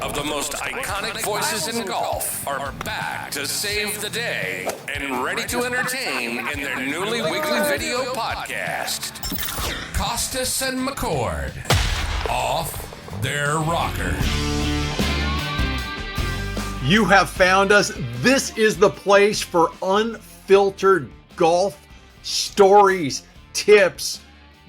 of the most iconic voices in golf are back to save the day and ready to entertain in their newly weekly video podcast. Kostis and McCord, off their rocker. You have found us. This is the place for unfiltered golf stories, tips,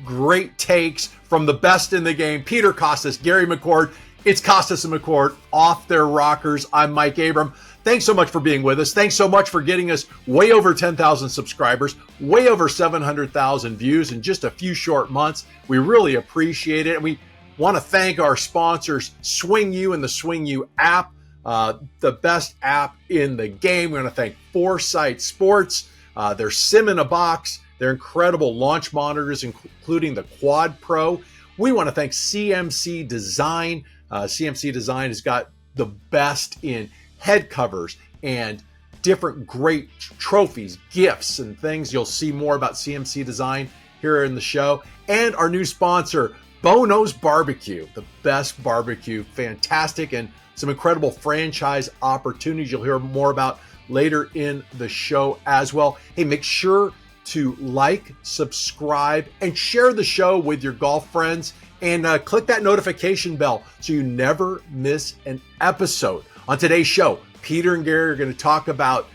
great takes from the best in the game. Peter Kostis, Gary McCord. It's Kostis and McCord, off their rockers. I'm Mike Abram. Thanks so much for being with us. Thanks so much for getting us way over 10,000 subscribers, way over 700,000 views in just a few short months. We really appreciate it. And we want to thank our sponsors, Swing U and the Swing U app, the best app in the game. We want to thank Foresight Sports, their Sim in a Box, their incredible launch monitors, including the Quad Pro. We want to thank CMC Design. CMC Design has got the best in head covers and different great trophies, gifts, and things. You'll see more about CMC Design here in the show. And our new sponsor, Bono's Barbecue, the best barbecue, fantastic, and some incredible franchise opportunities you'll hear more about later in the show as well. Hey, make sure to like, subscribe, and share the show with your golf friends, and click that notification bell so you never miss an episode. On today's show, Peter and Gary are going to talk about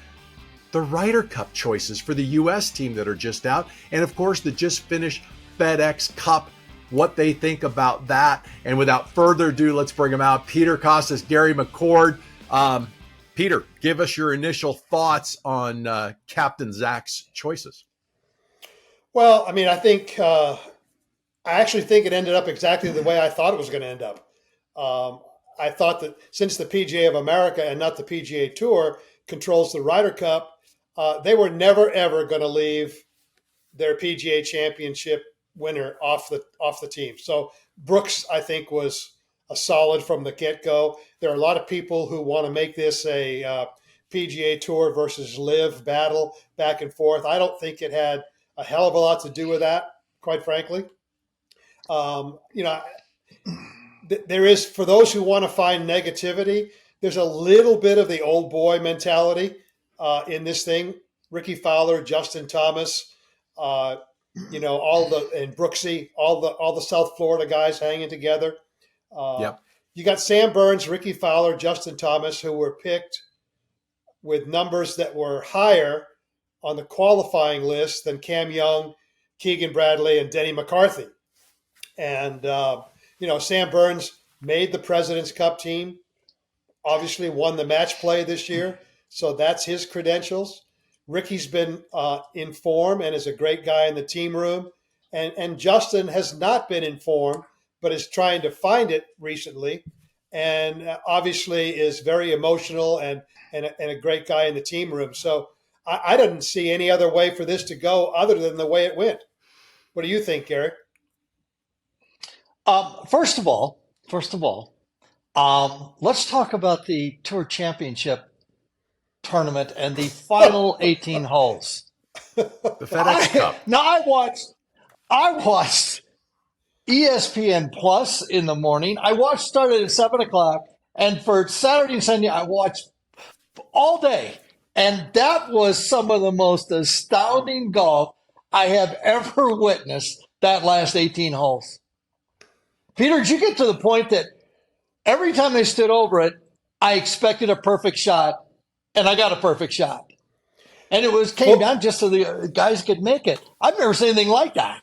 the Ryder Cup choices for the U.S. team that are just out, and of course, the just finished FedEx Cup, what they think about that. And without further ado, let's bring them out. Peter Kostis, Gary McCord. Peter, give us your initial thoughts on Captain Zach's choices. Well, I mean, I actually think it ended up exactly the way I thought it was going to end up. I thought that since the PGA of America and not the PGA Tour controls the Ryder Cup, they were never, ever going to leave their PGA championship winner off the team. So Brooks, I think, was a solid from the get-go. There are a lot of people who want to make this a PGA Tour versus LIV battle back and forth. I don't think it had a hell of a lot to do with that, quite frankly. There is, for those who want to find negativity, there's a little bit of the old boy mentality in this thing. Ricky Fowler, Justin Thomas, and Brooksy, all the South Florida guys hanging together. Yep. You got Sam Burns, Ricky Fowler, Justin Thomas, who were picked with numbers that were higher on the qualifying list than Cam Young, Keegan Bradley, and Denny McCarthy. And, Sam Burns made the President's Cup team, obviously won the match play this year. So that's his credentials. Ricky's been in form and is a great guy in the team room. And Justin has not been in form, but is trying to find it recently. And obviously is very emotional and a great guy in the team room. So I didn't see any other way for this to go other than the way it went. What do you think, Gary? First of all, let's talk about the Tour Championship tournament and the final 18 holes. The FedEx Cup. Now I watched ESPN Plus in the morning. Started at 7:00, and for Saturday and Sunday, I watched all day. And that was some of the most astounding golf I have ever witnessed that last 18 holes. Peter, did you get to the point that every time they stood over it, I expected a perfect shot, and I got a perfect shot? And it came down just so the guys could make it. I've never seen anything like that.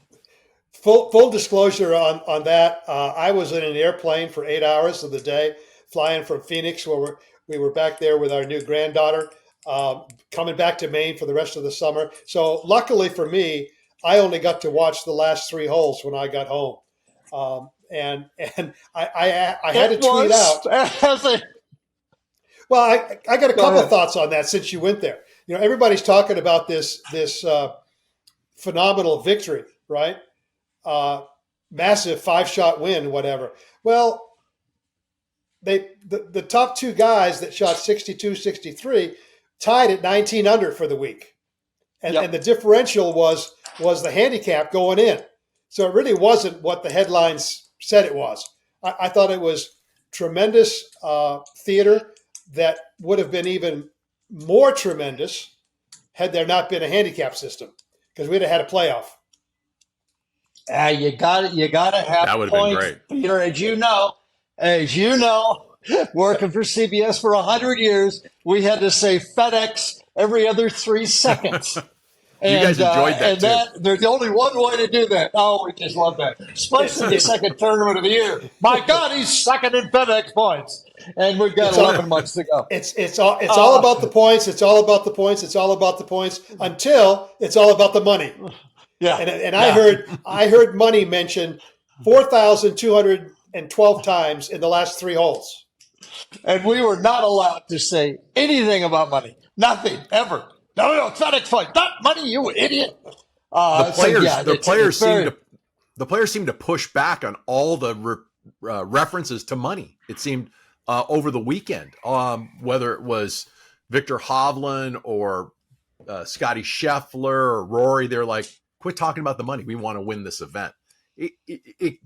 Full disclosure on that, I was in an airplane for 8 hours of the day, flying from Phoenix, where we were back there with our new granddaughter, coming back to Maine for the rest of the summer. So luckily for me, I only got to watch the last 3 holes when I got home. And I had to tweet out. Well, I got a couple of thoughts on that since you went there. Everybody's talking about this phenomenal victory, right? Massive 5-shot win, whatever. Well, the top 2 guys that shot 62, 63 tied at 19 under for the week. And the differential was the handicap going in. So it really wasn't what the headlines said it was. I thought it was tremendous theater that would have been even more tremendous had there not been a handicap system, because we'd have had a playoff. You got to have That would have been points, great. Peter. As you know, working for CBS for 100 years, we had to say FedEx every other 3 seconds. You guys enjoyed that, too. There's only one way to do that. Oh, we just love that. Especially the second tournament of the year. My God, he's second in FedEx points. And we've got 11 months to go. It's all about the points. It's all about the points. It's all about the points until it's all about the money. Yeah. And I heard money mentioned 4,212 times in the last 3 holes. And we were not allowed to say anything about money. Nothing, ever. No, FedEx point. Not money, you idiot. The players seem to push back on all the references to money. It seemed over the weekend, whether it was Victor Hovland or Scotty Scheffler or Rory, they're like, quit talking about the money. We want to win this event.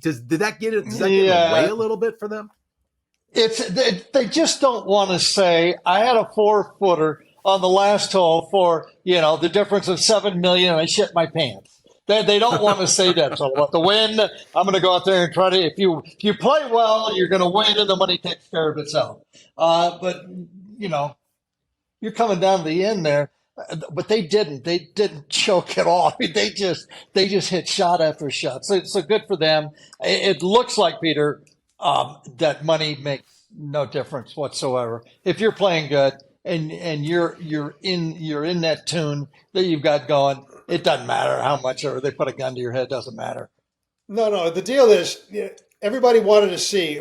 Does that get in the way a little bit for them? They just don't want to say, I had a 4-footer on the last hole for, the difference of $7 million and I shit my pants. They don't want to say that. So about the win, I'm going to go out there and try to, if you play well, you're going to win and the money takes care of itself. But you're coming down to the end there. But they didn't choke at all. I mean, they just hit shot after shot. So good for them. It looks like, Peter, that money makes no difference whatsoever. If you're playing good and you're in that tune that you've got going, it doesn't matter how much or they put a gun to your head. It doesn't matter. No. The deal is, everybody wanted to see.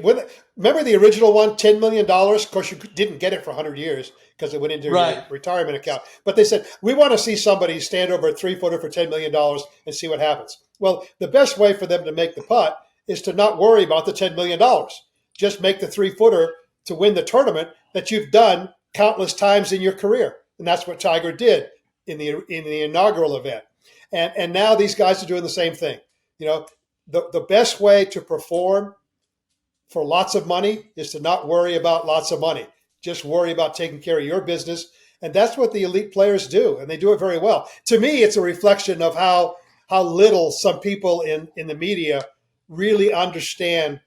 Remember the original one, $10 million? Of course, you didn't get it for 100 years because it went into your retirement account. But they said, we want to see somebody stand over a 3-footer for $10 million and see what happens. Well, the best way for them to make the putt is to not worry about the $10 million. Just make the 3-footer to win the tournament that you've done countless times in your career. And that's what Tiger did in the inaugural event. And now these guys are doing the same thing. The best way to perform for lots of money is to not worry about lots of money. Just worry about taking care of your business. And that's what the elite players do. And they do it very well. To me, it's a reflection of how little some people in the media really understand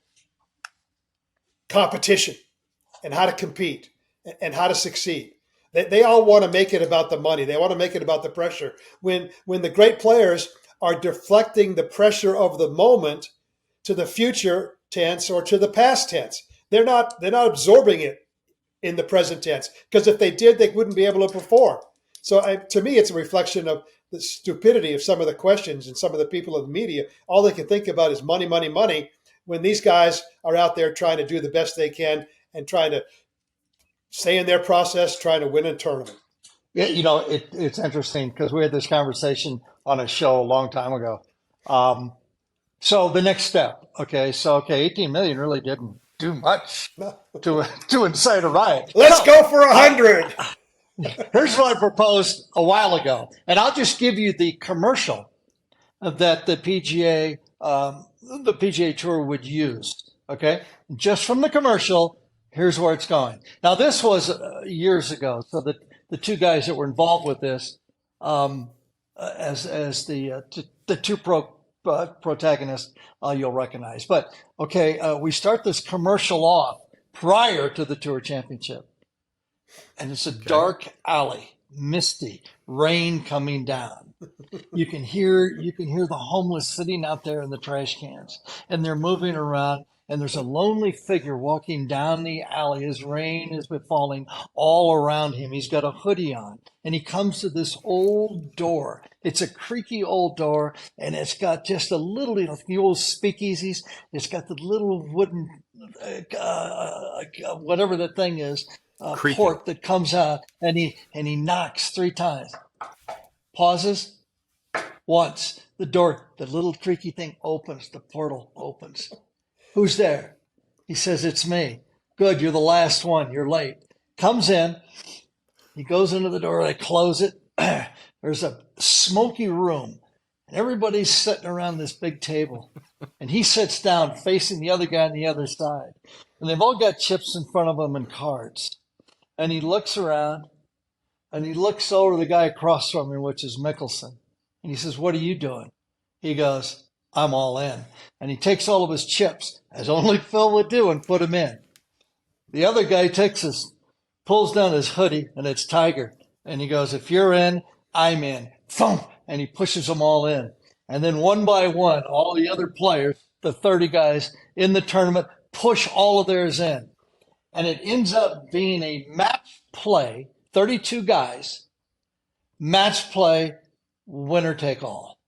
competition and how to compete and how to succeed. They all want to make it about the money. They want to make it about the pressure. When the great players are deflecting the pressure of the moment to the future tense or to the past tense. They're not absorbing it in the present tense, because if they did, they wouldn't be able to perform. So to me, it's a reflection of the stupidity of some of the questions and some of the people in the media. All they can think about is money, money, money, when these guys are out there trying to do the best they can and trying to stay in their process, trying to win a tournament. Yeah, it's interesting because we had this conversation on a show a long time ago. So the next step, 18 million really didn't do much to incite a riot. Let's go for 100. Here's what I proposed a while ago, and I'll just give you the commercial that the PGA Tour would use. Okay, just from the commercial, here's where it's going. Now, this was years ago, so the two guys that were involved with this, as the two protagonists, you'll recognize. But we start this commercial off prior to the Tour Championship, and it's a dark alley, misty, rain coming down. You can hear the homeless sitting out there in the trash cans, and they're moving around. And there's a lonely figure walking down the alley. His rain has been falling all around him. He's got a hoodie on. And he comes to this old door. It's a creaky old door. And it's got just a little, the old speakeasies. It's got the little wooden, whatever that thing is, port that comes out. And he knocks 3 times. Pauses. Once. The door, the little creaky thing opens. The portal opens. Who's there? He says, it's me. Good, you're the last one. You're late. Comes in. He goes into the door. They close it. There's a smoky room. And everybody's sitting around this big table. And he sits down facing the other guy on the other side. And they've all got chips in front of them and cards. And he looks around and he looks over to the guy across from him, which is Mickelson. And he says, "What are you doing?" He goes, "I'm all in." And he takes all of his chips, as only Phil would do, and put them in. The other guy pulls down his hoodie, and it's Tiger. And he goes, "If you're in, I'm in." Thump! And he pushes them all in. And then one by one, all the other players, the 30 guys in the tournament, push all of theirs in. And it ends up being a match play, 32 guys, match play, winner take all.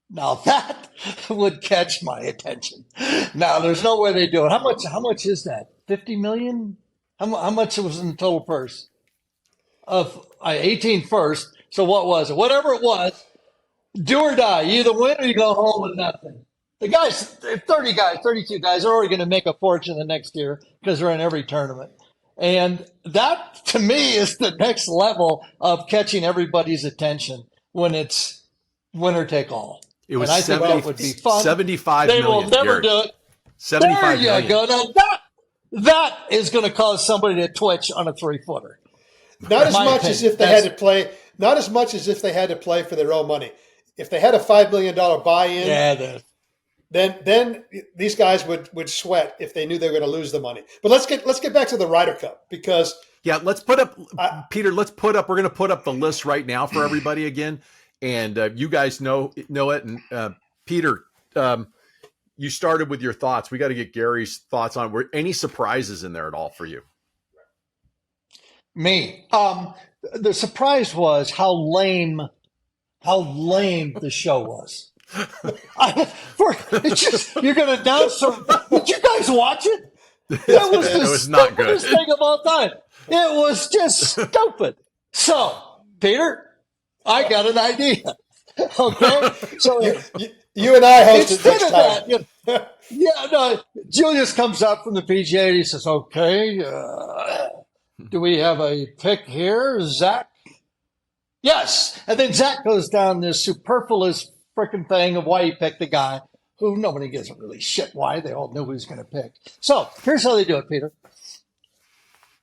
Now that would catch my attention. Now there's no way they do it. How much is that? 50 million? How much was in the total purse? Of 18 first. So what was it? Whatever it was, do or die. You either win or you go home with nothing. The guys, 30 guys, 32 guys are already going to make a fortune the next year because they're in every tournament. And that, to me, is the next level of catching everybody's attention when it's winner take all. It was and I think that would be fun. 75 they million. They will never Gary. do it. 75 there you million. go. Now that is going to cause somebody to twitch on a 3-footer. Not as much as if they had to play. Not as much as if they had to play for their own money. If they had a $5 million buy-in, then these guys would sweat if they knew they were going to lose the money. But let's get back to the Ryder Cup because let's put up Peter. We're going to put up the list right now for everybody again, and you guys know it. And Peter, you started with your thoughts. We got to get Gary's thoughts on. Were any surprises in there at all for you? Me, the surprise was how lame the show was. You're going to announce some. Did you guys watch it? It was not good. Thing of all time. It was just stupid. So, Peter, I got an idea. Okay, so you and I hosted next time. Julius comes up from the PGA and he says, "Okay, do we have a pick here, Zach?" Yes. And then Zach goes down this superfluous freaking thing of why he picked the guy who nobody gives a really shit why. They all knew who he was going to pick. So here's how they do it, Peter.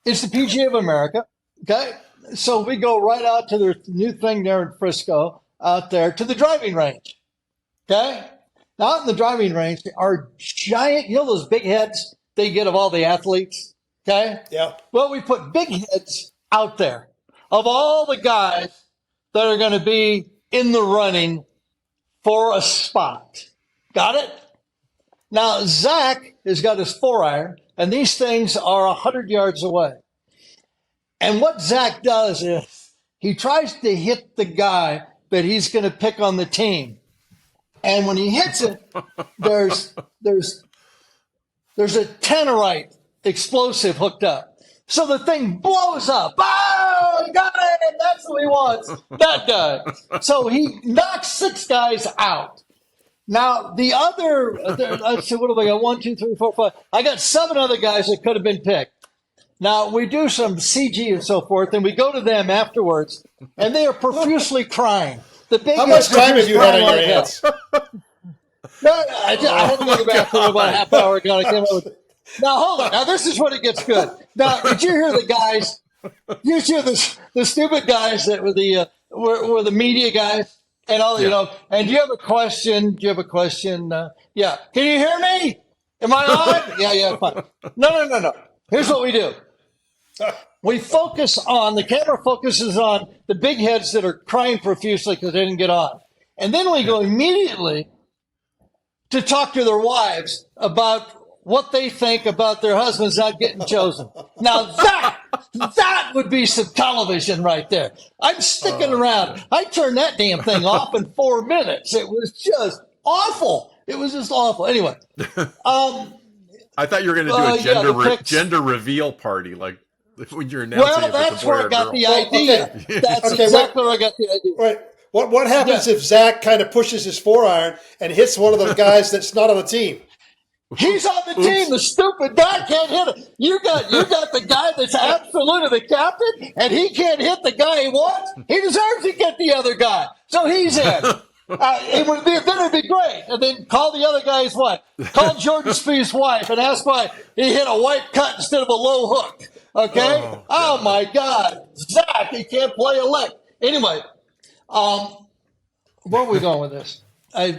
It's the PGA of America. Okay. So we go right out to their new thing there in Frisco, out there to the driving range. Okay. Now out in the driving range are giant, those big heads they get of all the athletes. Okay. Yeah. Well, we put big heads out there of all the guys that are going to be in the running for a spot. Got it? Now, Zach has got his 4-iron, and these things are 100 yards away. And what Zach does is he tries to hit the guy that he's going to pick on the team. And when he hits it, there's a tannerite explosive hooked up. So the thing blows up. Oh, he got it. That's what he wants. That guy. So he knocks 6 guys out. Now, the other, let's see, what do I got? 1, 2, 3, 4, 5. I got 7 other guys that could have been picked. Now, we do some CG and so forth, and we go to them afterwards, and they are profusely crying. How much time have you had on your hands? No, I had to go back for about a half hour ago. I came up with. Now, hold on. Now, this is when it gets good. Now, did you hear the guys? You hear the stupid guys that were were the media guys and all, and do you have a question? Do you have a question? Yeah. Can you hear me? Am I on? Yeah, fine. No. Here's what we do. We focus on, the camera focuses on the big heads that are crying profusely because they didn't get on. And then we go immediately to talk to their wives about what they think about their husbands not getting chosen. Now that would be some television right there. I'm sticking around. I turned that damn thing off in 4 minutes. It was just awful. It was just awful. Anyway. I thought you were going to do a gender reveal party, like when you're announcing. Well, that's where I got the idea. Okay. That's exactly where I got the idea. Right. What happens if Zach kind of pushes his 4-iron and hits one of the guys that's not on the team? He's on the team. The stupid guy can't hit it. You got the guy that's absolutely the captain, and he can't hit the guy he wants. He deserves to get the other guy, so he's in. Then it'd be great. And then call the other guy's wife. Call Jordan Spieth's wife and ask why he hit a white cut instead of a low hook. Okay? Oh my God. Zach, he can't play a lick. Anyway, where are we going with this? I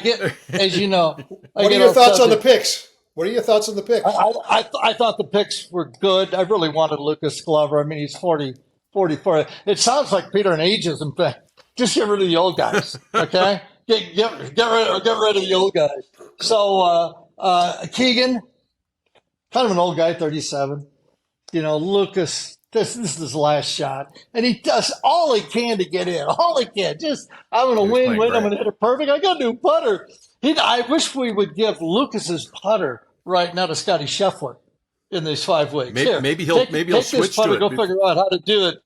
get, as you know. What are your thoughts on the picks? What are your thoughts on the picks? I thought the picks were good. I really wanted Lucas Glover. I mean, he's 44. It sounds like Peter an ageism thing. Just get rid of the old guys, okay? Get rid of the old guys. So Keegan, kind of an old guy, 37. You know, Lucas, this is his last shot, and he does all he can to get in. All he can. Just I'm going to win. I'm going to hit it perfect. I got a new putter. I wish we would give Lucas's putter right now to Scotty Scheffler in these 5 weeks. Maybe he'll switch to it. Go figure out how to do it.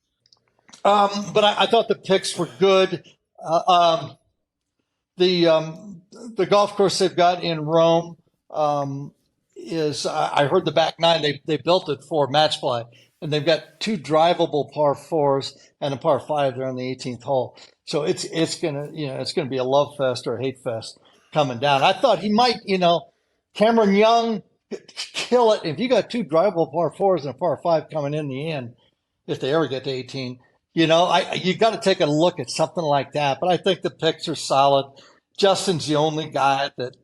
But I thought the picks were good. The golf course they've got in Rome is I heard the back nine they built it for match play, and they've got 2 drivable par 4s and a par 5 there on the 18th hole. So it's gonna be a love fest or a hate fest coming down. I thought he might, Cameron Young kill it if you got 2 drivable par 4s and a par 5 coming in the end. If they ever get to 18. You got to take a look at something like that. But I think the picks are solid. JT's the only guy that's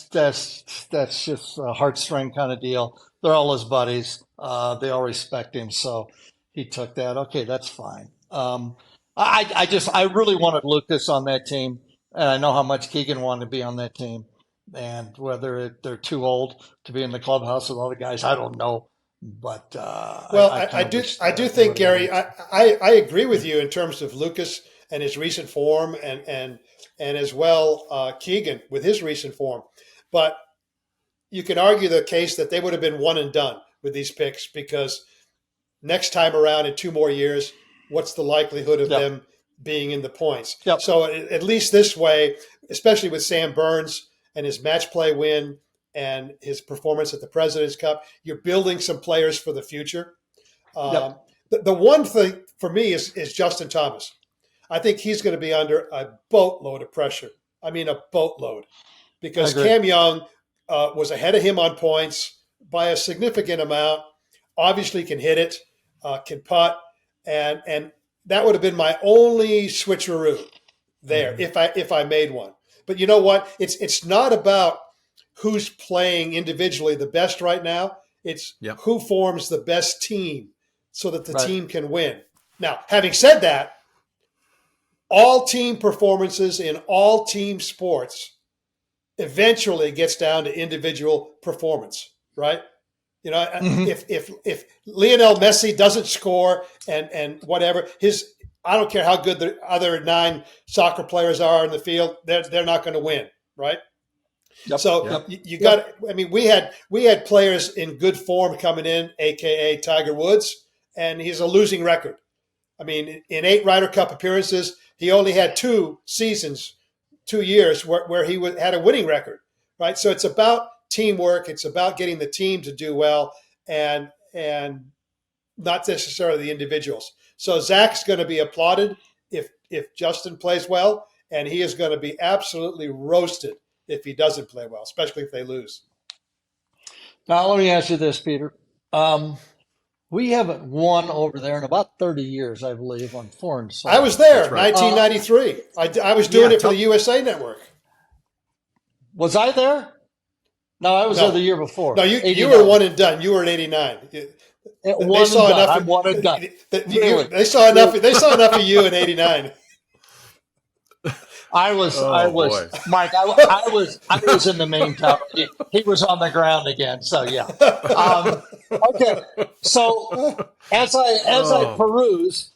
just a heartstring kind of deal. They're all his buddies. They all respect him, so he took that. Okay, that's fine. I really wanted Lucas on that team, and I know how much Keegan wanted to be on that team. And whether they're too old to be in the clubhouse with all the guys, I don't know. But I do think, Gary, I agree with you in terms of Lucas and his recent form, and as well Keegan with his recent form. But you can argue the case that they would have been one and done with these picks, because next time around in 2 more years, what's the likelihood of them being in the points? Yep. So at least this way, especially with Sam Burns and his match play win and his performance at the President's Cup, you're building some players for the future. The one thing for me is Justin Thomas. I think he's going to be under a boatload of pressure. I mean, a boatload, because Cam Young was ahead of him on points by a significant amount. Obviously can hit it, can putt, and that would have been my only switcheroo there if I made one. But you know what? It's not about who's playing individually the best right now. It's who forms the best team so that the team can win. Now, having said that, all team performances in all team sports eventually gets down to individual performance, right? If Lionel Messi doesn't score and whatever, I don't care how good the other 9 soccer players are in the field, they're not going to win, right? You got. I mean, we had players in good form coming in, aka Tiger Woods, and he's a losing record. I mean, in 8 Ryder Cup appearances, he only had 2 seasons, 2 years where he had a winning record, right? So it's about teamwork. It's about getting the team to do well, and not necessarily the individuals. So Zach's going to be applauded if Justin plays well, and he is going to be absolutely roasted if he doesn't play well, especially if they lose. Now, let me ask you this, Peter. We haven't won over there in about 30 years, I believe, on foreign soil. I was there, 1993. I was doing it for the USA Network. Was I there? No, I was there the year before. No, you were one and done. You were in 89. One and done. I'm one and done. They saw enough. They saw enough of you in 89. I was, Mike. I was in the main tower. He was on the ground again. So yeah. Okay. So as I perused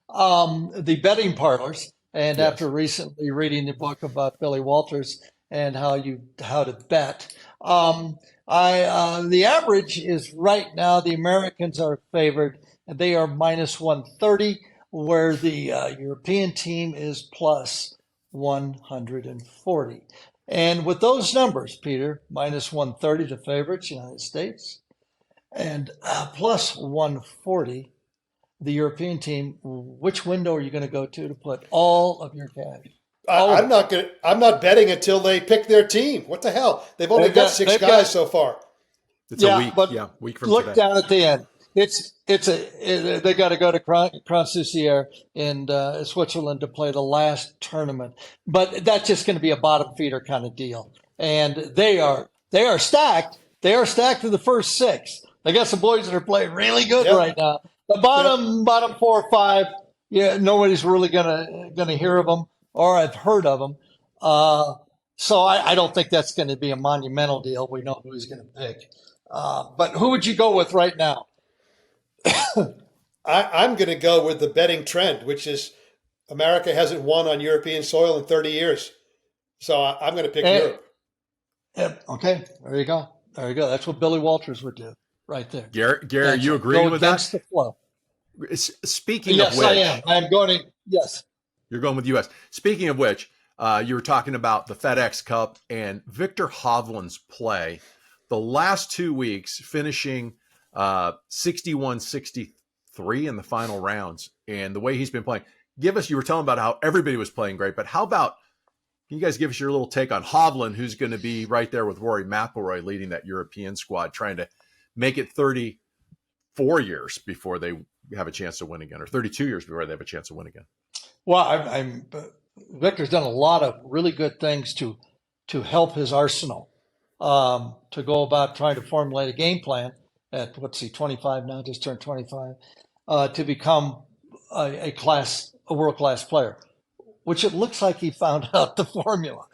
the betting parlors, and after recently reading the book about Billy Walters and how to bet, the average is right now the Americans are favored, and they are minus 130. Where the European team is plus 140. And with those numbers, Peter, minus 130 the favorites, United States, and plus 140 the European team, which window are you going to go to put all of your cash? I'm not betting until they pick their team. What the hell? They've only got six guys so far. It's a week. Yeah, week from look today. Down at the end. They got to go to Kranz-Soucier in Switzerland to play the last tournament, but that's just going to be a bottom feeder kind of deal. And they are stacked. They are stacked to the first six. They got some boys that are playing really good right now. The bottom 4 or 5, nobody's really gonna hear of them, or I've heard of them. So I don't think that's going to be a monumental deal. We know who he's going to pick. But who would you go with right now? I'm going to go with the betting trend, which is America hasn't won on European soil in 30 years. So I'm going to pick Europe. Okay, there you go. That's what Billy Walters would do right there. Gary, you agree with that? Against the flow. Speaking of which. Yes, I am. I'm going to, yes. You're going with the U.S. Speaking of which, you were talking about the FedEx Cup and Victor Hovland's play. The last 2 weeks, finishing 61-63 in the final rounds. And the way he's been playing. You were telling about how everybody was playing great, but how about, can you guys give us your little take on Hovland, who's going to be right there with Rory McIlroy leading that European squad, trying to make it 34 years before they have a chance to win again, or 32 years before they have a chance to win again? Well, Victor's done a lot of really good things to help his arsenal, to go about trying to formulate a game plan at, 25 now, just turned 25, to become a world-class player, which it looks like he found out the formula.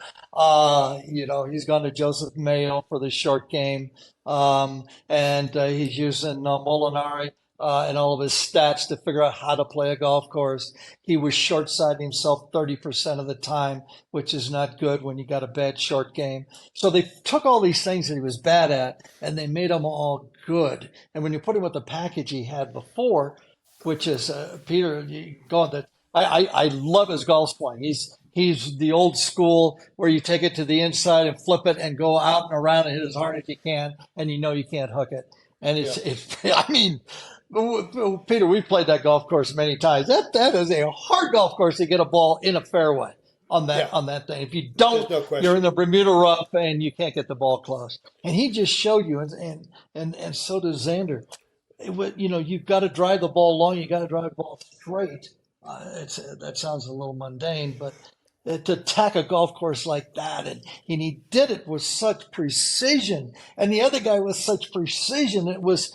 He's gone to Joseph Mayo for the short game, and he's using Molinari and all of his stats to figure out how to play a golf course. He was short-siding himself 30% of the time, which is not good when you got a bad short game. So they took all these things that he was bad at, and they made them all good. And when you put him with the package he had before, which is, Peter, I love his golf swing. He's the old school where you take it to the inside and flip it and go out and around and hit as hard as you can, and you can't hook it. And Peter, we've played that golf course many times. That is a hard golf course to get a ball in a fairway on that thing. If you don't, you're in the Bermuda rough and you can't get the ball close. And he just showed you, and so does Xander. You've got to drive the ball long. You got to drive the ball straight. That sounds a little mundane, but to attack a golf course like that, and he did it with such precision, and the other guy with such precision, it was,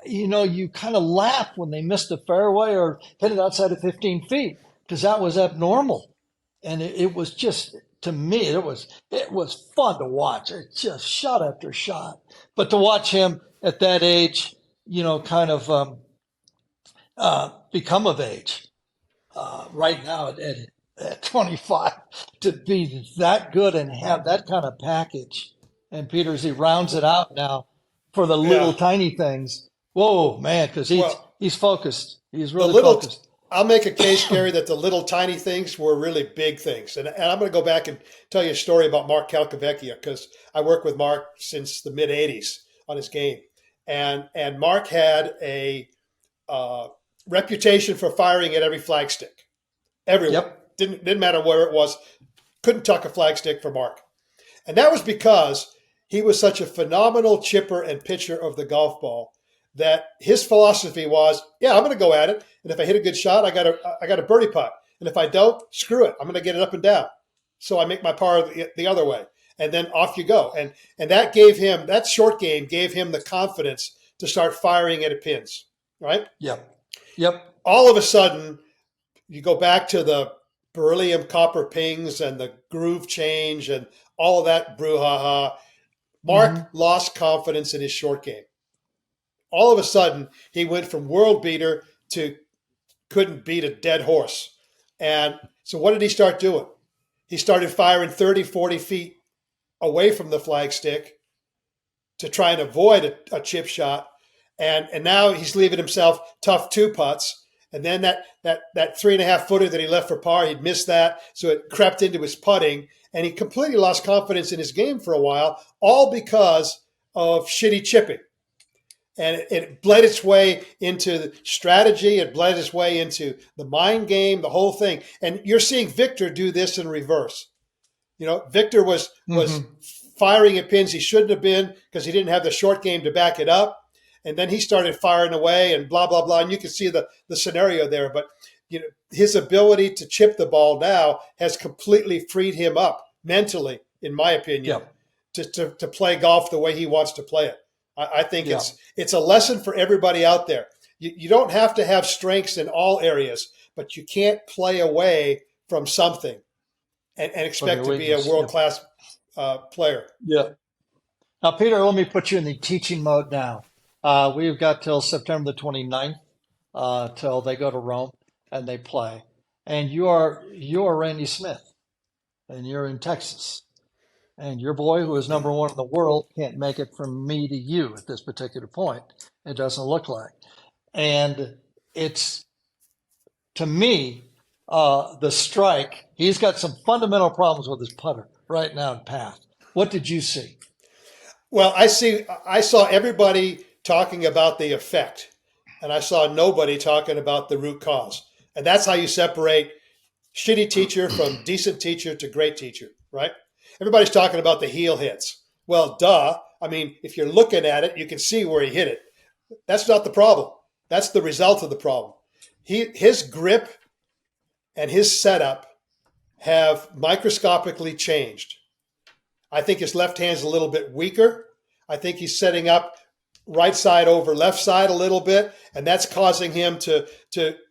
you kind of laugh when they missed a fairway or hit it outside of 15 feet, because that was abnormal. And it was just, to me, it was fun to watch. It just shot after shot. But to watch him at that age, kind of become of age right now at 25, to be that good and have that kind of package. And Peters, he rounds it out now for the little tiny things. Whoa, man, because he's focused. He's really focused. I'll make a case, Gary, that the little tiny things were really big things. And I'm going to go back and tell you a story about Mark Calcavecchia, because I worked with Mark since the mid-'80s on his game. And Mark had a reputation for firing at every flagstick. Everywhere. Yep. Didn't matter where it was. Couldn't tuck a flagstick for Mark. And that was because he was such a phenomenal chipper and pitcher of the golf ball that his philosophy was, I'm going to go at it. And if I hit a good shot, I got a birdie putt. And if I don't, screw it. I'm going to get it up and down. So I make my par the other way. And then off you go. And that short game gave him the confidence to start firing at pins. Right? Yep. All of a sudden, you go back to the beryllium copper pings and the groove change and all of that brouhaha. Mark lost confidence in his short game. All of a sudden, he went from world beater to couldn't beat a dead horse. And so what did he start doing? He started firing 30, 40 feet away from the flagstick to try and avoid a chip shot. And now he's leaving himself tough 2-putts. And then that 3.5 footer that he left for par, he'd missed that. So it crept into his putting, and he completely lost confidence in his game for a while, all because of shitty chipping. And it bled its way into the strategy. It bled its way into the mind game, the whole thing. And you're seeing Victor do this in reverse. Victor was firing at pins he shouldn't have been because he didn't have the short game to back it up. And then he started firing away and blah, blah, blah. And you can see the scenario there. But his ability to chip the ball now has completely freed him up mentally, in my opinion, to play golf the way he wants to play it. I think it's a lesson for everybody out there. You don't have to have strengths in all areas, but you can't play away from something and expect to be a world-class player. Yeah. Now, Peter, let me put you in the teaching mode now. We've got till September the 29th till they go to Rome and they play. And you are Randy Smith, and you're in Texas. And your boy, who is number one in the world, can't make it from me to you at this particular point. It doesn't look like. And it's, to me, the strike, he's got some fundamental problems with his putter right now in path. What did you see? Well, I saw everybody talking about the effect, and I saw nobody talking about the root cause. And that's how you separate shitty teacher from decent teacher to great teacher, right? Everybody's talking about the heel hits. Well, duh. I mean, if you're looking at it, you can see where he hit it. That's not the problem. That's the result of the problem. His grip and his setup have microscopically changed. I think his left hand's a little bit weaker. I think he's setting up right side over left side a little bit, and that's causing him to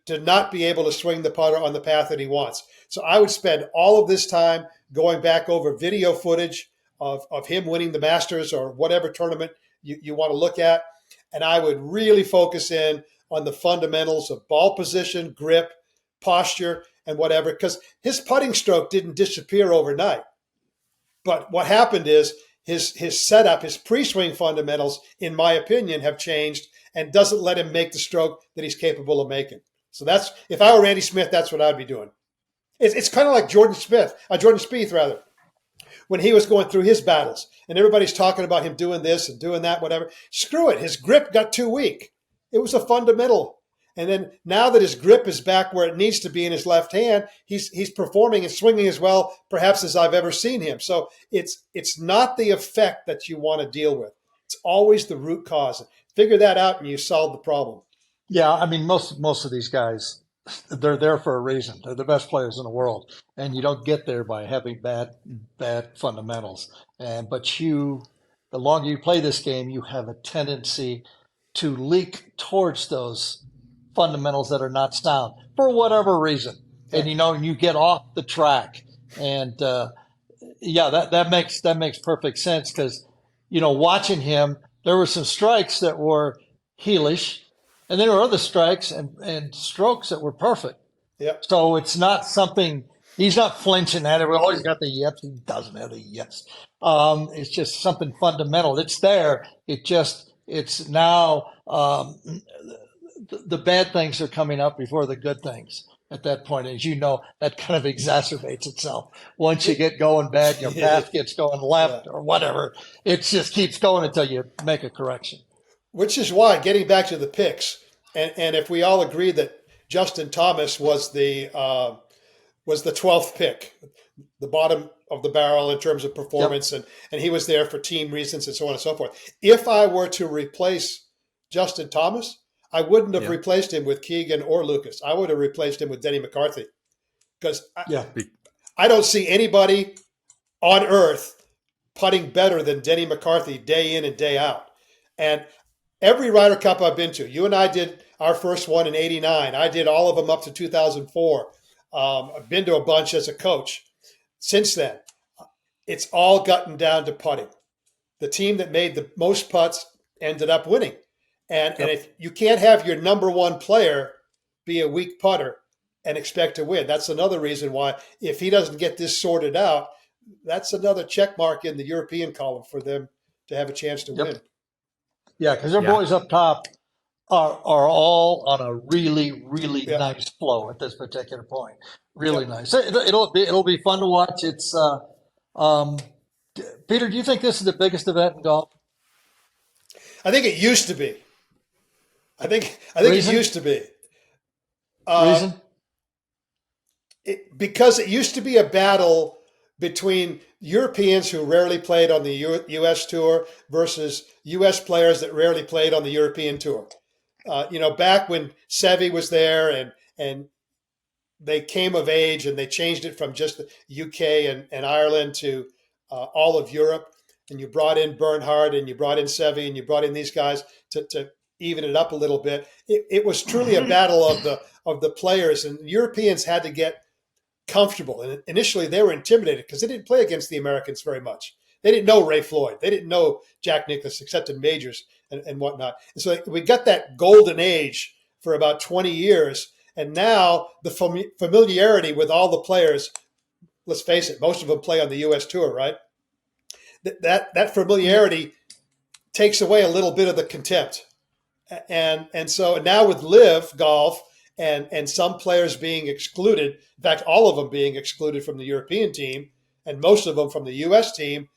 not be able to swing the putter on the path that he wants. So I would spend all of this time going back over video footage of him winning the Masters or whatever tournament you want to look at, and I would really focus in on the fundamentals of ball position, grip, posture, and whatever, because his putting stroke didn't disappear overnight. But what happened is his setup, his pre-swing fundamentals, in my opinion, have changed and doesn't let him make the stroke that he's capable of making. So that's, if I were Randy Smith, that's what I'd be doing. It's kind of like Jordan Spieth, when he was going through his battles, and everybody's talking about him doing this and doing that, whatever. Screw it. His grip got too weak. It was a fundamental. And then now that his grip is back where it needs to be in his left hand, he's performing and swinging as well, perhaps, as I've ever seen him. So it's not the effect that you want to deal with. It's always the root cause. Figure that out and you solve the problem. Yeah, I mean, most of these guys, they're there for a reason. They're the best players in the world, and you don't get there by having bad fundamentals. But the longer you play this game, you have a tendency to leak towards those fundamentals that are not sound for whatever reason. And you get off the track. And that makes perfect sense, because watching him, there were some strikes that were heelish, and then there were other strikes and strokes that were perfect. Yeah. So it's not something, he's not flinching at it. Oh, he's got the yips. He doesn't have the yips. It's just something fundamental. It's there. It's now the bad things are coming up before the good things at that point. As you know, that kind of exacerbates itself. Once you get going bad, your path gets going left or whatever. It just keeps going until you make a correction. Which is why, getting back to the picks, and if we all agree that Justin Thomas was the 12th pick, the bottom of the barrel in terms of performance, and he was there for team reasons and so on and so forth. If I were to replace Justin Thomas, I wouldn't have replaced him with Keegan or Lucas. I would have replaced him with Denny McCarthy, because I don't see anybody on earth putting better than Denny McCarthy day in and day out. And every Ryder Cup I've been to, you and I did our first one in '89. I did all of them up to 2004. I've been to a bunch as a coach. Since then, it's all gotten down to putting. The team that made the most putts ended up winning. And if you can't have your number one player be a weak putter and expect to win, that's another reason why, if he doesn't get this sorted out, that's another check mark in the European column for them to have a chance to win. Yeah, because their boys up top are all on a really, really nice flow at this particular point. Really nice. It'll be fun to watch. It's Peter, do you think this is the biggest event in golf? I think it used to be. I think Reason? it used to be. Reason? Because it used to be a battle between Europeans who rarely played on the U.S. tour versus U.S. players that rarely played on the European tour. Back when Seve was there and they came of age and they changed it from just the UK and Ireland to all of Europe, and you brought in Bernhard and you brought in Seve and you brought in these guys to even it up a little bit. It was truly a battle of the players, and Europeans had to get comfortable. And initially they were intimidated because they didn't play against the Americans very much. They didn't know Ray Floyd. They didn't know Jack Nicklaus except in majors and whatnot. And so we got that golden age for about 20 years. And now the familiarity with all the players, let's face it, most of them play on the U.S. tour, right? That familiarity takes away a little bit of the contempt. And so now with LIV Golf, and some players being excluded, in fact, all of them being excluded from the European team, and most of them from the U.S. team,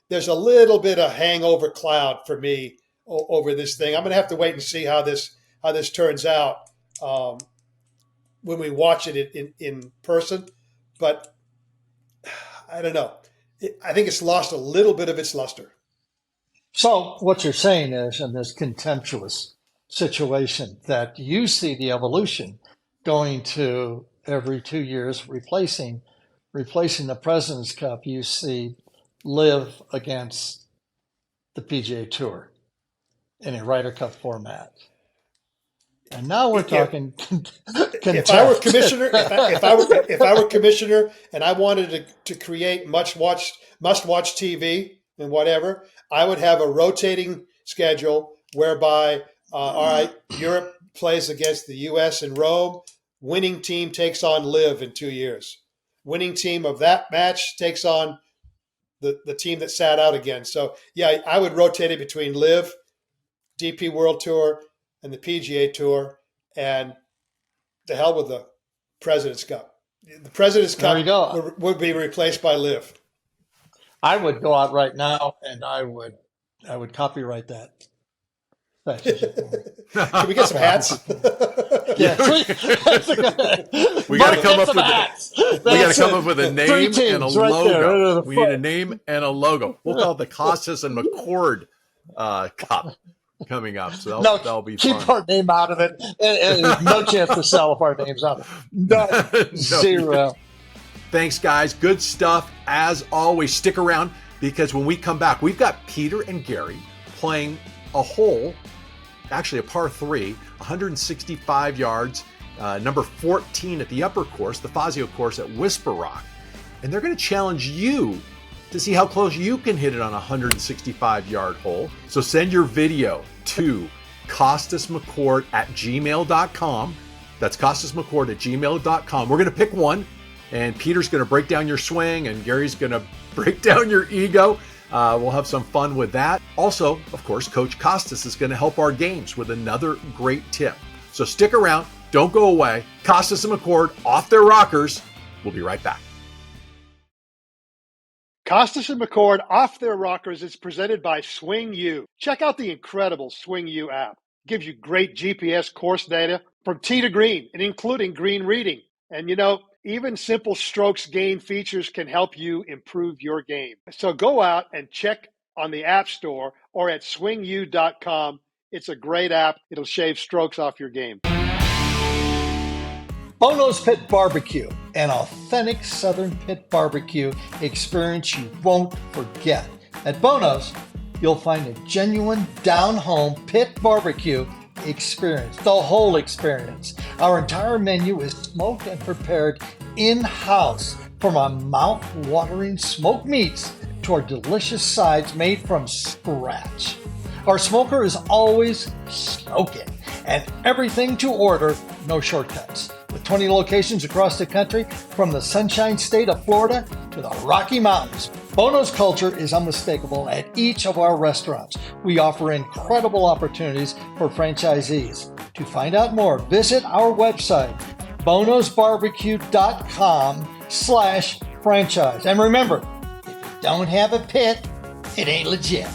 there's a little bit of hangover cloud for me over this thing. I'm going to have to wait and see how this turns out when we watch it in person. But I don't know. I think it's lost a little bit of its luster. So what you're saying is, in this contemptuous situation, that you see the evolution going to every 2 years replacing the President's Cup. You see LIV against the PGA Tour in a Ryder Cup format. And now we're talking contempt. If I were commissioner, if I were commissioner, and I wanted to create must-watch TV and whatever, I would have a rotating schedule whereby, all right, Europe plays against the U.S. in Rome. Winning team takes on LIV in 2 years. Winning team of that match takes on the team that sat out again. So, yeah, I would rotate it between LIV, DP World Tour, and the PGA Tour, and to hell with the President's Cup. The President's Cup would be replaced by LIV. I would go out right now and I would copyright that. Can we get some hats? We got to come up with a name and a logo. We need a name and a logo. We'll call it the Kostis and McCord Cup coming up. So that'll be fun. Keep our name out of it. And no chance to sell if our name's on it. Zero. Thanks, guys. Good stuff. As always, stick around because when we come back, we've got Peter and Gary playing a hole, actually a par 3, 165 yards, number 14 at the upper course, the Fazio course at Whisper Rock. And they're going to challenge you to see how close you can hit it on a 165-yard hole. So send your video to CostisMcCord@gmail.com. That's CostisMcCord@gmail.com. We're going to pick one, and Peter's going to break down your swing, and Gary's going to break down your ego. We'll have some fun with that. Also, of course, Coach Kostis is going to help our games with another great tip. So stick around. Don't go away. Kostis and McCord off their rockers. We'll be right back. Kostis and McCord Off Their Rockers is presented by Swing U. Check out the incredible Swing U app. It gives you great GPS course data from tee to green and including green reading. And even simple strokes gain features can help you improve your game. So go out and check on the App Store or at swingu.com. It's a great app. It'll shave strokes off your game. Bono's Pit Barbecue, an authentic Southern pit barbecue experience you won't forget. At Bono's, you'll find a genuine down-home pit barbecue experience, the whole experience. Our entire menu is smoked and prepared in-house, from our mouth-watering smoked meats to our delicious sides made from scratch. Our smoker is always smoking, and everything to order, no shortcuts. With 20 locations across the country, from the Sunshine State of Florida to the Rocky Mountains, Bono's culture is unmistakable at each of our restaurants. We offer incredible opportunities for franchisees. To find out more, visit our website, bonosbarbecue.com/franchise. And remember, if you don't have a pit, it ain't legit.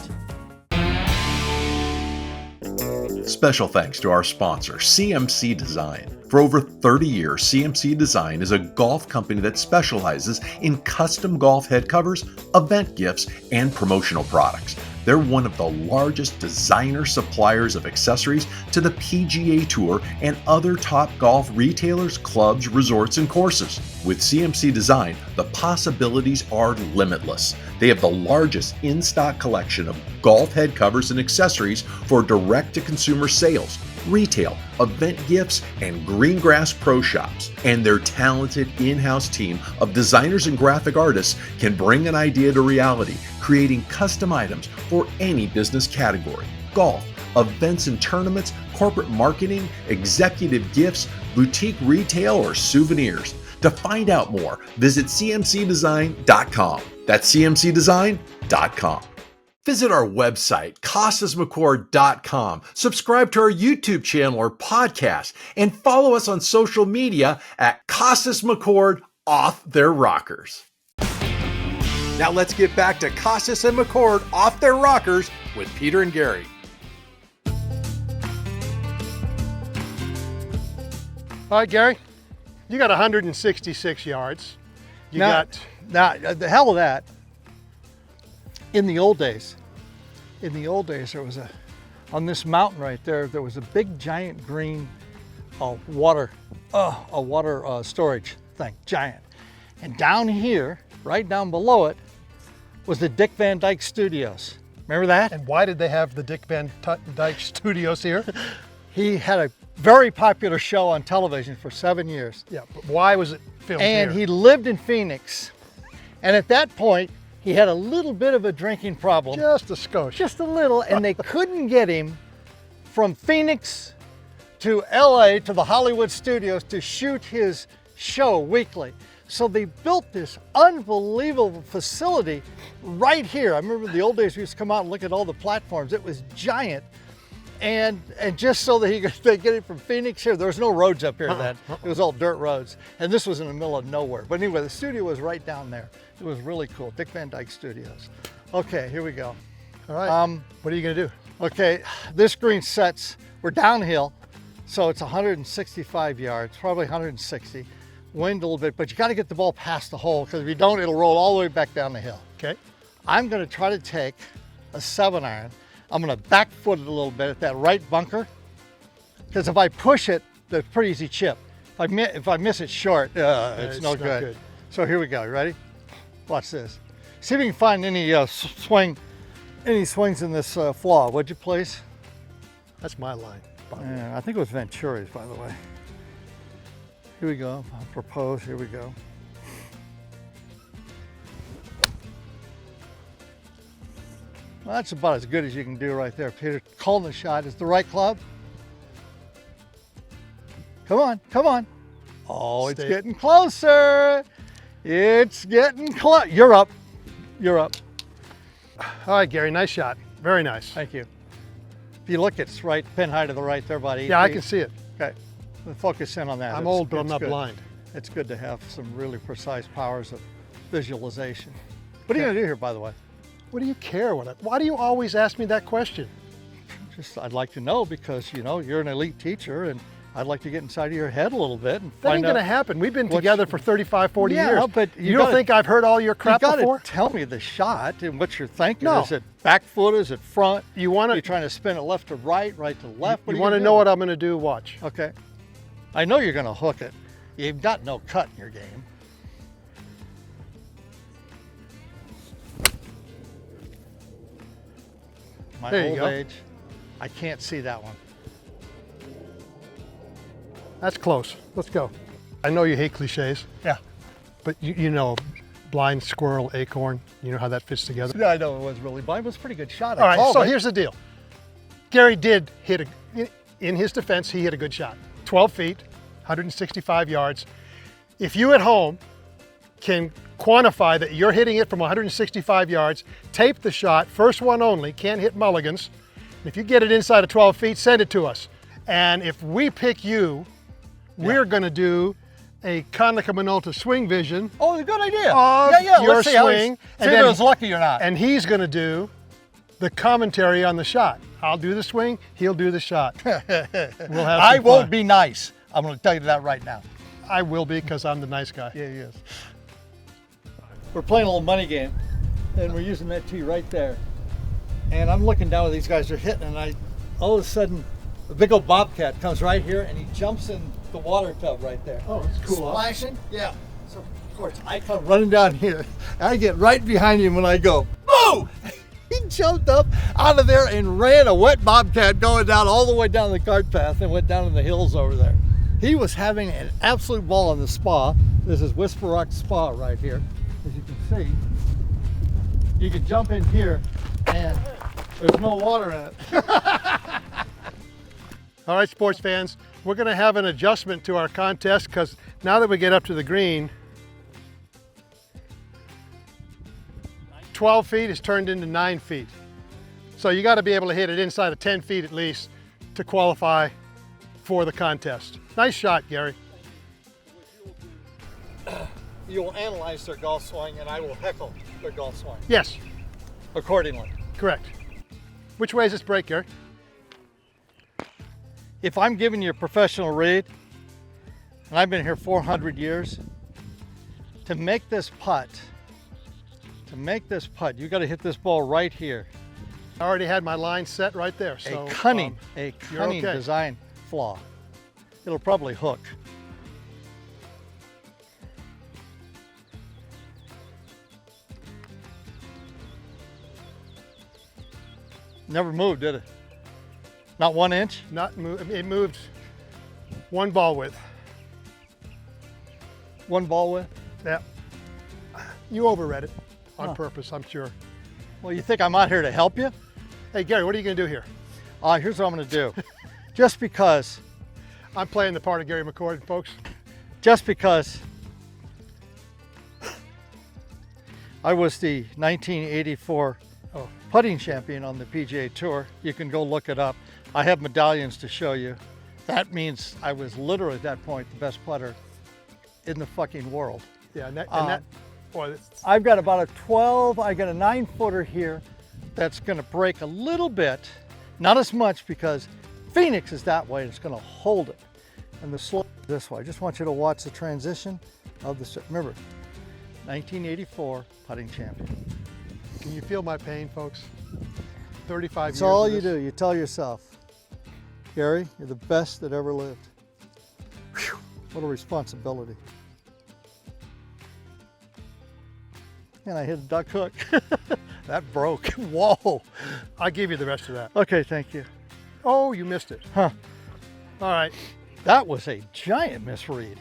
Special thanks to our sponsor, CMC Design. For over 30 years, CMC Design is a golf company that specializes in custom golf head covers, event gifts, and promotional products. They're one of the largest designer suppliers of accessories to the PGA Tour and other top golf retailers, clubs, resorts, and courses. With CMC Design, the possibilities are limitless. They have the largest in-stock collection of golf head covers and accessories for direct-to-consumer sales, retail, event gifts, and green grass pro shops. And their talented in-house team of designers and graphic artists can bring an idea to reality, creating custom items for any business category: golf, events and tournaments, corporate marketing, executive gifts, boutique retail, or souvenirs. To find out more, visit cmcdesign.com. That's cmcdesign.com. Visit our website, KostisMcCord.com. Subscribe to our YouTube channel or podcast, and follow us on social media at Kostis McCord Off Their Rockers. Now let's get back to Kostis and McCord Off Their Rockers with Peter and Gary. All right, Gary, you got 166 yards. Now, the hell with that. In the old days, there was on this mountain right there, there was a big giant green water storage thing, giant. And down here, right down below it, was the Dick Van Dyke Studios. Remember that? And why did they have the Dick Van Dyke Studios here? He had a very popular show on television for 7 years. Yeah, but why was it filmed here? And he lived in Phoenix. And at that point, he had a little bit of a drinking problem. Just a skosh. Just a little, and they couldn't get him from Phoenix to LA to the Hollywood studios to shoot his show weekly. So they built this unbelievable facility right here. I remember the old days we used to come out and look at all the platforms. It was giant. And just so that he could get it from Phoenix here, there was no roads up here then. It was all dirt roads. And this was in the middle of nowhere. But anyway, the studio was right down there. It was really cool, Dick Van Dyke Studios. Okay, here we go. All right, what are you gonna do? Okay, this green sets, we're downhill, so it's 165 yards, probably 160. Wind a little bit, but you gotta get the ball past the hole, because if you don't, it'll roll all the way back down the hill. Okay. I'm gonna try to take a 7-iron. I'm gonna back foot it a little bit at that right bunker, because if I push it, there's a pretty easy chip. If I miss it short, it's no good. So here we go, you ready? Watch this. See if you can find any swings in this flaw, would you please? That's my line. Yeah, I think it was Venturi's, by the way. Here we go. I'll propose. Here we go. Well, that's about as good as you can do right there, Peter. Calling the shot. Is the right club? Come on, come on. Oh, it's getting closer. It's getting close. You're up. You're up. All right, Gary, nice shot. Very nice. Thank you. If you look, it's right, pin high to the right there, buddy. Yeah, I can see it. Okay, we'll focus in on that. I'm old, but I'm not blind. It's good to have some really precise powers of visualization. What are you gonna do here, by the way? What do you care? Why do you always ask me that question? Just, I'd like to know, because you know you're an elite teacher, and I'd like to get inside of your head a little bit and that find ain't out. gonna happen. We've been together for 35, 40 years. Yeah, but you don't think I've heard all your crap before? You before? gotta tell me the shot and what you're thinking. No. Is it back foot? Is it front? You're trying to spin it left to right, right to left? You want to know what I'm gonna do? Watch. Okay. I know you're gonna hook it. You've got no cut in your game. My There you old go. age, I can't see that one. That's close. Let's go. I know you hate cliches. Yeah. But you know, blind squirrel, acorn, you know how that fits together? Yeah, I know it was really blind. It was a pretty good shot. All right, so here's the deal. Gary did hit in his defense, he hit a good shot. 12 feet, 165 yards. If you at home can quantify that you're hitting it from 165 yards, tape the shot, first one only, can't hit mulligans. If you get it inside of 12 feet, send it to us. And if we pick you, we're gonna do a Konica Minolta swing vision. Oh, good idea. Of yeah, your let's see how swing. see if it was lucky or not. And he's gonna do the commentary on the shot. I'll do the swing, he'll do the shot. We'll have I some won't fun. be nice. I'm going to tell you that right now. I will be because I'm the nice guy. Yeah, he is. We're playing a little money game, and we're using that tee right there. And I'm looking down where these guys are hitting, and all of a sudden, a big old bobcat comes right here, and he jumps in the water tub right there. Oh, that's cool. Splashing? Yeah. So, of course, I come running down here. I get right behind him when I go, boo! He jumped up out of there and ran a wet bobcat going down all the way down the cart path and went down in the hills over there. He was having an absolute ball in the spa. This is Whisper Rock Spa right here. As you can see, you can jump in here and there's no water in it. All right, sports fans, we're going to have an adjustment to our contest because now that we get up to the green, 12 feet is turned into 9 feet. So you got to be able to hit it inside of 10 feet at least to qualify for the contest. Nice shot, Gary. You will analyze their golf swing and I will heckle their golf swing Yes, accordingly. correct. Which way is this break, Gary? If I'm giving you a professional read, and I've been here 400 years, to make this putt, you got to hit this ball right here. I already had my line set right there. So A cunning okay. design flaw. It'll probably hook. Never moved, did it? Not 1 inch? It moved one ball width. One ball width? Yeah. You overread it on purpose, I'm sure. Well, you think I'm out here to help you? Hey, Gary, what are you going to do here? Here's what I'm going to do. Just because I'm playing the part of Gary McCord, folks. I was the 1984 putting champion on the PGA Tour. You can go look it up. I have medallions to show you. That means I was literally at that point the best putter in the fucking world. Yeah, I've got about a 12, I got a 9-footer here that's going to break a little bit, not as much because Phoenix is that way and it's going to hold it. And the slope is this way. I just want you to watch the transition of the, remember, 1984 putting champion. Can you feel my pain, folks? 35 years. That's all of you this. do. You tell yourself, Gary, you're the best that ever lived. Whew, what a responsibility. And I hit a duck hook. That broke. Whoa. I'll give you the rest of that. Okay, thank you. Oh, you missed it. Huh. All right. That was a giant misread.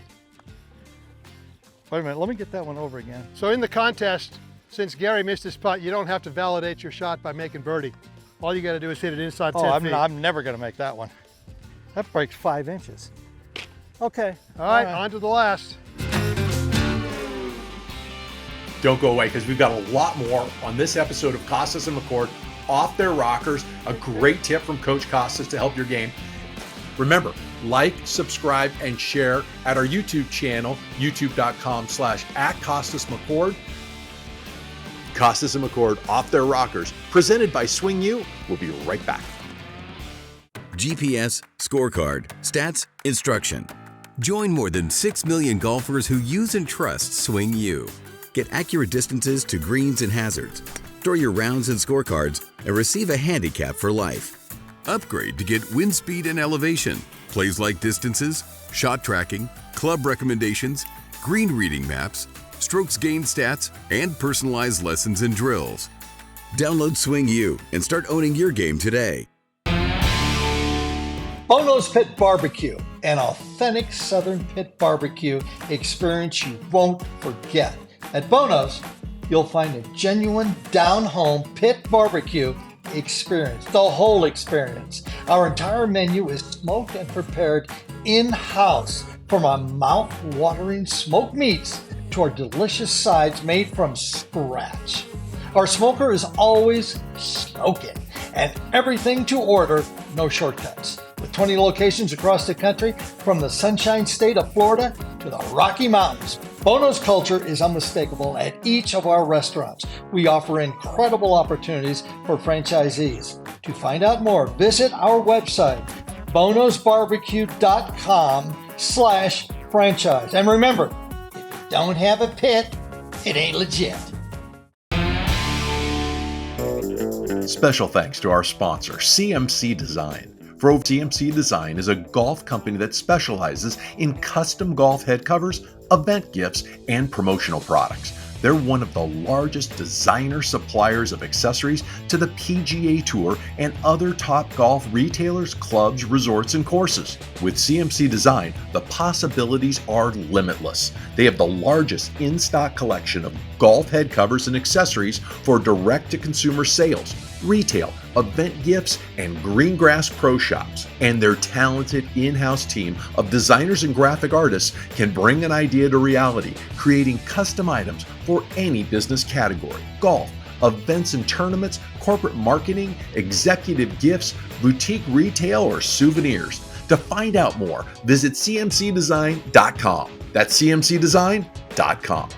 Wait a minute, let me get that one over again. So in the contest, since Gary missed his putt, you don't have to validate your shot by making birdie. All you got to do is hit it inside 10 feet. I'm never going to make that one. That breaks 5 inches. Okay. All right, on to the last. Don't go away because we've got a lot more on this episode of Kostis and McCord off their rockers. A great tip from Coach Kostis to help your game. Remember, like, subscribe, and share at our YouTube channel, youtube.com/@KostisMcCord. Kostis and McCord off their rockers, presented by Swing U. We'll be right back. GPS, scorecard, stats, instruction. Join more than 6 million golfers who use and trust Swing U. Get accurate distances to greens and hazards. Store your rounds and scorecards and receive a handicap for life. Upgrade to get wind speed and elevation, plays like distances, shot tracking, club recommendations, green reading maps, strokes gained stats, and personalized lessons and drills. Download Swing U and start owning your game today. Bono's Pit Barbecue, an authentic Southern pit barbecue experience you won't forget. At Bono's, you'll find a genuine down-home pit barbecue experience, the whole experience. Our entire menu is smoked and prepared in-house, from our mouth-watering smoked meats to our delicious sides made from scratch. Our smoker is always smoking, and everything to order, no shortcuts. With 20 locations across the country, from the Sunshine State of Florida to the Rocky Mountains, Bono's culture is unmistakable at each of our restaurants. We offer incredible opportunities for franchisees. To find out more, visit our website, bonosbarbecue.com/franchise. And remember, if you don't have a pit, it ain't legit. Special thanks to our sponsor, CMC Design. CMC Design is a golf company that specializes in custom golf head covers, event gifts, and promotional products. They're one of the largest designer suppliers of accessories to the PGA Tour and other top golf retailers, clubs, resorts, and courses. With CMC Design, the possibilities are limitless. They have the largest in-stock collection of golf head covers and accessories for direct-to-consumer sales, retail, event gifts, and green grass pro shops. And their talented in-house team of designers and graphic artists can bring an idea to reality, creating custom items for any business category: golf, events and tournaments, corporate marketing, executive gifts, boutique retail, or souvenirs. To find out more, visit cmcdesign.com. That's cmcdesign.com.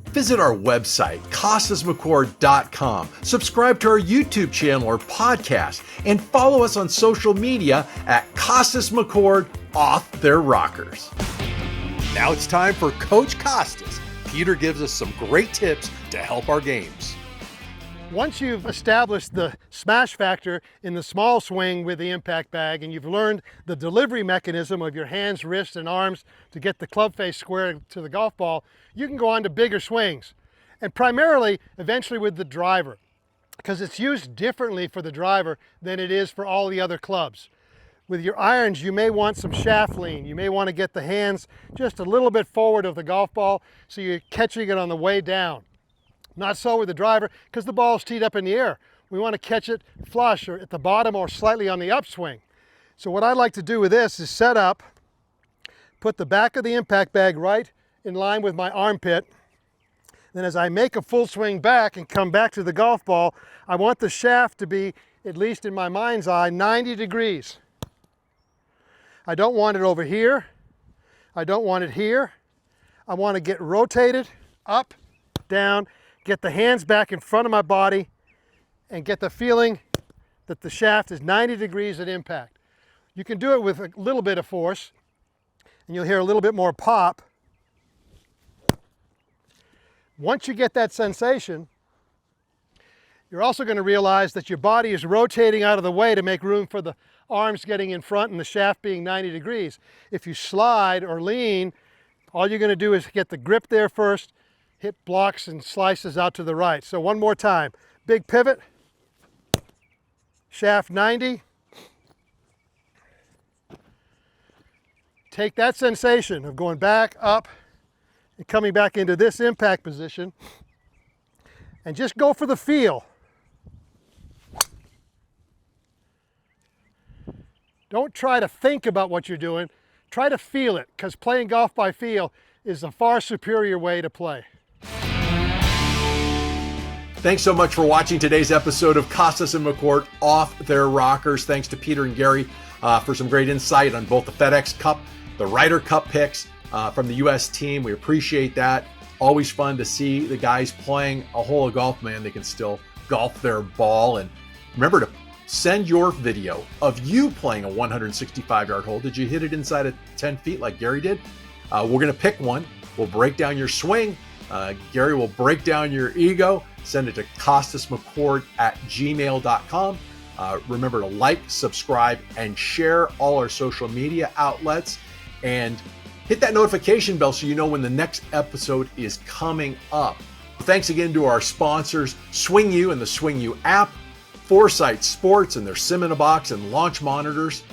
Visit our website, CostisMcCord.com. Subscribe to our YouTube channel or podcast, and follow us on social media at Kostis McCord Off Their Rockers. Now it's time for Coach Kostis. Peter gives us some great tips to help our games. Once you've established the smash factor in the small swing with the impact bag, and you've learned the delivery mechanism of your hands, wrists, and arms to get the club face square to the golf ball, you can go on to bigger swings. And primarily, eventually with the driver, because it's used differently for the driver than it is for all the other clubs. With your irons, you may want some shaft lean. You may want to get the hands just a little bit forward of the golf ball so you're catching it on the way down. Not so with the driver, because the ball's teed up in the air. We want to catch it flush or at the bottom or slightly on the upswing. So what I like to do with this is set up, put the back of the impact bag right in line with my armpit. Then as I make a full swing back and come back to the golf ball, I want the shaft to be, at least in my mind's eye, 90 degrees. I don't want it over here. I don't want it here. I want to get rotated up, down, get the hands back in front of my body, and get the feeling that the shaft is 90 degrees at impact. You can do it with a little bit of force, and you'll hear a little bit more pop. Once you get that sensation, you're also going to realize that your body is rotating out of the way to make room for the arms getting in front and the shaft being 90 degrees. If you slide or lean, all you're going to do is get the grip there first, hit blocks and slices out to the right. So one more time. Big pivot, shaft 90. Take that sensation of going back, up, and coming back into this impact position, and just go for the feel. Don't try to think about what you're doing. Try to feel it, because playing golf by feel is a far superior way to play. Thanks so much for watching today's episode of Kostis and McCord Off Their Rockers. Thanks to Peter and Gary for some great insight on both the FedEx Cup, the Ryder Cup picks from the U.S. team. We appreciate that. Always fun to see the guys playing a hole of golf, man. They can still golf their ball. And remember to send your video of you playing a 165-yard hole. Did you hit it inside of 10 feet like Gary did? We're going to pick one. We'll break down your swing. Gary will break down your ego. Send it to costismccord@gmail.com. Remember to like, subscribe, and share all our social media outlets. And hit that notification bell so you know when the next episode is coming up. Thanks again to our sponsors, Swing U and the Swing U app, Foresight Sports and their Sim-in-a-Box and launch monitors,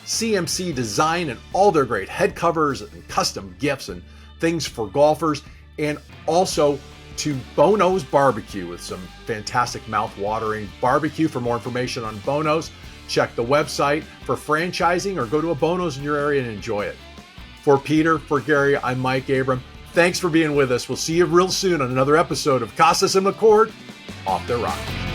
CMC Design and all their great head covers and custom gifts and things for golfers, and also to Bono's Barbecue with some fantastic mouth-watering barbecue. For more information on Bono's, check the website for franchising or go to a Bono's in your area and enjoy it. For Peter, for Gary, I'm Mike Abram. Thanks for being with us. We'll see you real soon on another episode of Kostis and McCord Off Their Rockers.